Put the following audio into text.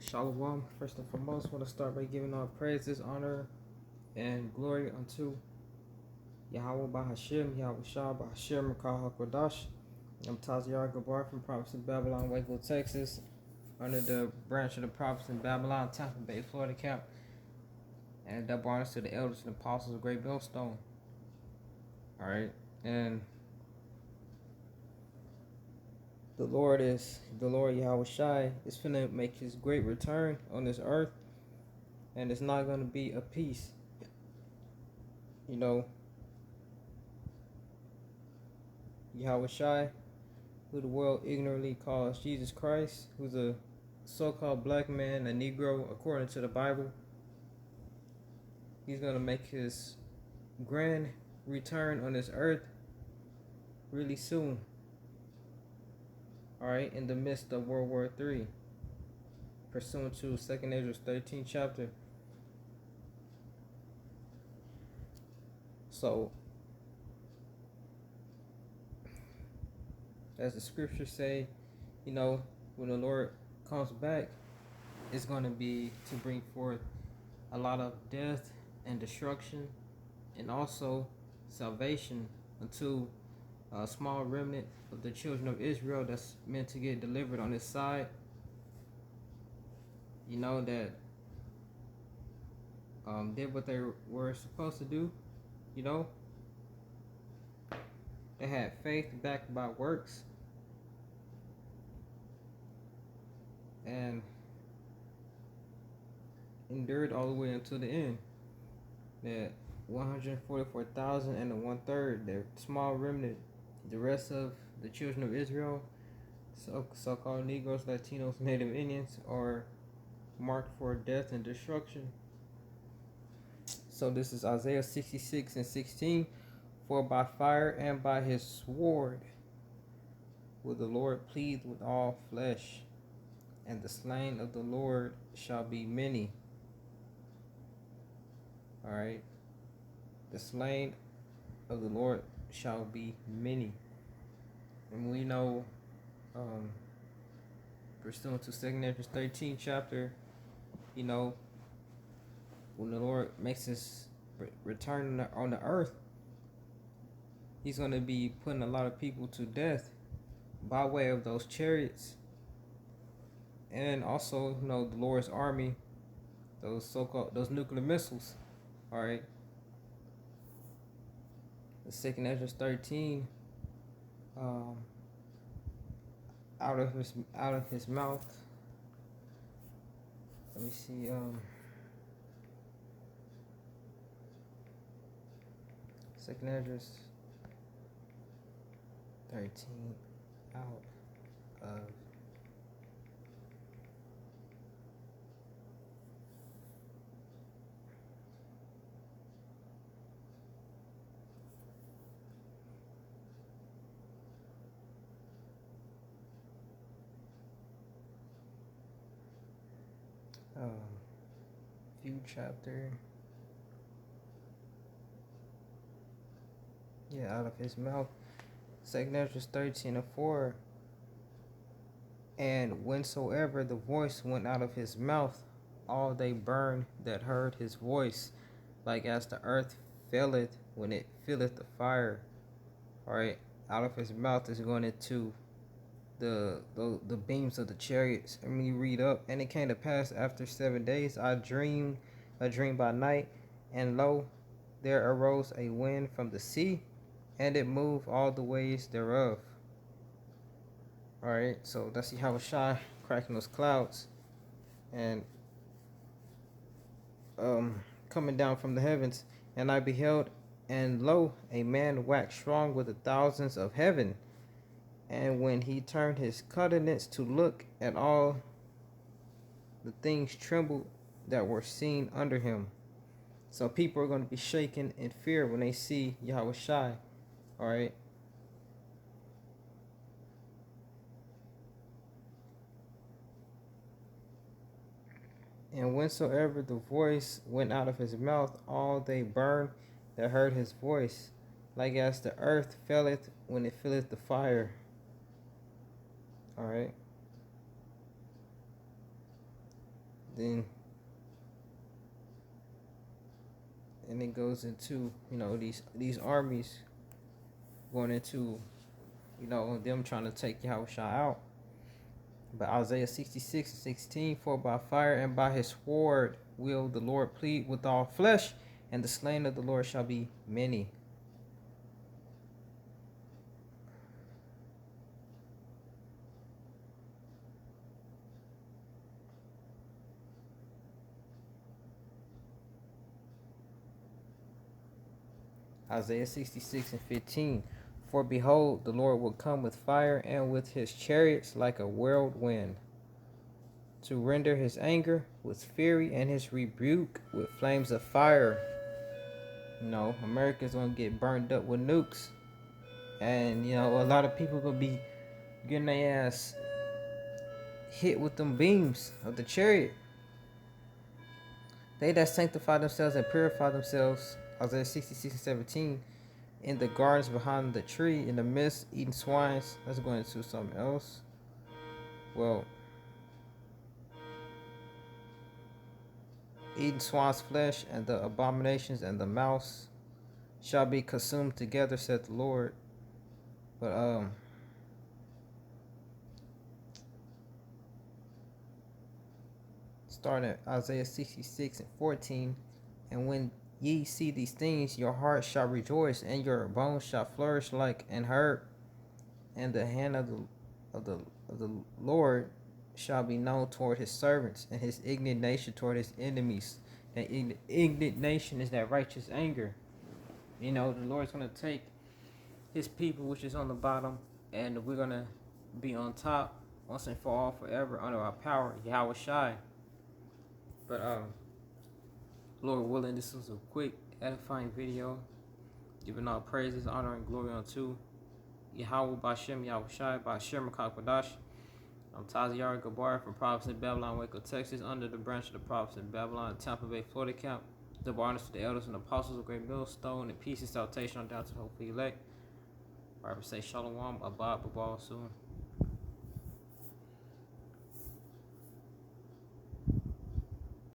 Shalom. First and foremost, I want to start by giving all praises, honor, and glory unto Yahweh Bahashim, Yahweh Shah Bahashim, Makah HaKodash. I'm Taziar Gabar from Prophets in Babylon, Wakefield, Texas, under the branch of the Prophets in Babylon, Tampa Bay, Florida camp. And double honors to the elders and apostles of Great Millstone. Alright, and the Lord Yahweh Shai is finna make his great return on this earth, and it's not gonna be a peace. You know, Yahweh Shai, who the world ignorantly calls Jesus Christ, who's a so-called black man, a Negro, according to the Bible. He's gonna make his grand return on this earth really soon. Alright, in the midst of World War III, pursuant to 2nd Ezra 13th chapter. So, as the scriptures say, you know, when the Lord comes back, it's going to be to bring forth a lot of death and destruction, and also salvation unto a small remnant of the children of Israel that's meant to get delivered on this side. You know, that did what they were supposed to do. You know, they had faith backed by works, and endured all the way until the end. That 144,000 and the 1/3, the small remnant, the rest of the children of Israel, so-called Negroes, Latinos, Native Indians, are marked for death and destruction. So this is Isaiah 66 and 16. For by fire and by his sword will the Lord plead with all flesh, and the slain of the Lord shall be many. Alright. The slain of the Lord shall be many. And we know, pursuant to 2nd Ezra 13th chapter, you know, when the Lord makes his return on the earth, he's going to be putting a lot of people to death by way of those chariots, and also, you know, the Lord's army, those nuclear missiles. All right. The 2nd Ezra 13, out of his mouth. Let me see. 2nd Ezra 13, out of few chapter. Yeah, out of his mouth. 2nd Ezra 13 and 4. And whensoever the voice went out of his mouth, all they burned that heard his voice, like as the earth faileth when it filleth the fire. Alright, out of his mouth is going into the beams of the chariots. And when you read up, and it came to pass after 7 days, I dreamed a dream by night, and lo, there arose a wind from the sea, and it moved all the ways thereof. Alright, so that's Yahweh Shai cracking those clouds and coming down from the heavens. And I beheld, and lo, a man waxed strong with the thousands of heaven. And when he turned his countenance to look at all, the things trembled that were seen under him. So people are going to be shaken in fear when they see Yahweh Shai. Alright. And whensoever the voice went out of his mouth, all they burned that heard his voice, like as the earth faileth when it filleth the fire. Alright. then and it goes into, you know, these armies going into, you know, them trying to take Yahushua out. But Isaiah 66:16, for by fire and by his sword will the Lord plead with all flesh, and the slain of the Lord shall be many. Isaiah 66:15, for behold, the Lord will come with fire and with his chariots like a whirlwind, to render his anger with fury and his rebuke with flames of fire. You know, America's gonna get burned up with nukes, and you know, a lot of people gonna be getting their ass hit with them beams of the chariot. They that sanctify themselves and purify themselves, Isaiah 66:17, in the gardens behind the tree, in the midst, eating swines. Let's go into something else. Well, eating swine's flesh, and the abominations and the mouse shall be consumed together, said the Lord. But starting at Isaiah 66:14, and when ye see these things, your heart shall rejoice, and your bones shall flourish like an herb, and the hand of the Lord shall be known toward his servants, and his indignation toward his enemies. And indignation is that righteous anger. You know, the Lord's gonna take his people, which is on the bottom, and we're gonna be on top once and for all, forever, under our power, Yahweh Shai. But Lord willing, this was a quick, edifying video, giving all praises, honor, and glory unto Yahweh Bashem, Yahweh Shai, Bashem Kakadash. I'm Taziar Gabar from Prophets in Babylon, Waco, Texas, under the branch of the Prophets in Babylon, Tampa Bay, Florida camp. The honors to the elders and apostles of Great Millstone, and peace and salutation on down to the hopefully elect. Bible say Shalom, Abad, Babal soon.